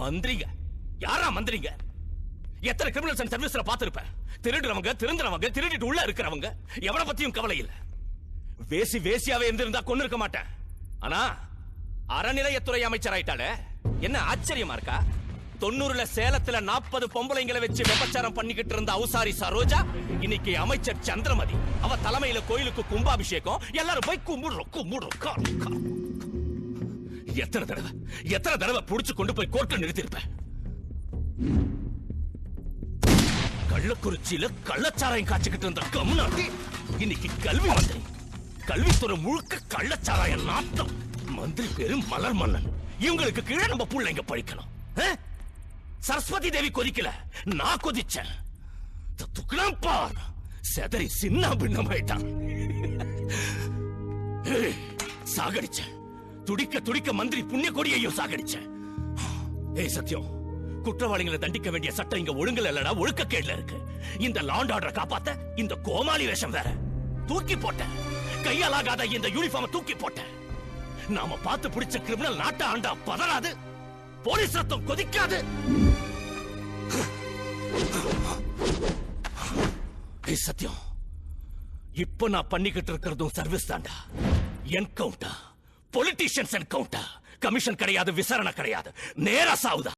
மந்திரிங்க? யாரா மந்திரிங்க? எத்தனை கிரிமினல்ஸ் சர்வீஸ்ல பாத்துருப்பேன். திருடுறவங்க, திருந்துறவங்க, திருடிட்டு உள்ள இருக்கிறவங்க, எவனை பத்தியும் கவலை இல்ல. வேசியாவே இருந்திருந்தா கொண்டு இருக்க மாட்டேன். ஆனா அறநிலையத்துறை அமைச்சர் ஆயிட்டாலே, என்ன ஆச்சரியமா இருக்கா? 90ல சேலத்துல 40 பொம்பளைங்களை வச்சு விபச்சாரம் பண்ணிக்கிட்டு இருந்த அவுசாரி சரோஜா இன்னைக்கு அமைச்சர் சந்திரமதி. அவ தலைமையில கோயிலுக்கு கும்பாபிஷேகம். எல்லாரும் போய் கும்பிடுறோம். எத்தனை தடவை புடிச்சு கொண்டு போய் கோர்ட்ல நிறுத்திருப்பேன். கள்ளக்குறிச்சியில கள்ளச்சாராயம் காய்ச்சிக்கிட்டு இருந்த கம்நாட்டி இன்னைக்கு கல்வி மந்திரி. கல்வித்துறை முழுக்க கள்ளச்சாராயம் நாட்டம். மந்திரி பேரு மலர் மன்னன். இவங்களுக்கு கீழே நம்ம பிள்ளைங்க படிக்கணும். சரஸ்வதி தேவி கொதிக்கல, நான் கொதிச்சேன். துக்கலாம் பார், செதறி சின்ன பின்னமாயிட்டான். சாகடிச்சேன். துடிக்க மந்திரி புண்ணிய கொடியையும் சாகடிச்சேன். ஏய் சத்யம், குற்றவாளிகளை தண்டிக்க வேண்டிய சட்டம் இங்க ஒழுங்குல இல்லடா, ஒழுக்கக்கேடுல இருக்கு. இந்த லாண்ட் ஆர்டரை காப்பாத்த இந்த கோமாளி வேஷம் வேற. தூக்கி போட்டேன். கையாலாகாத இந்த யூனிஃபார்ம் தூக்கி போட்டேன். நாம பார்த்து பிடிச்ச கிரிமினல் நாட்டை ஆண்டா பதறாது, போலீஸ் ரத்தம் கொதிக்காது. சத்தியம், இப்ப நான் பண்ணிக்கிட்டு இருக்கிறதும் சர்வீஸ் தாண்டா. Encounter, politicians encounter. கமிஷன் கிடையாது, விசாரணை கிடையாது, நேரா சாவுதா.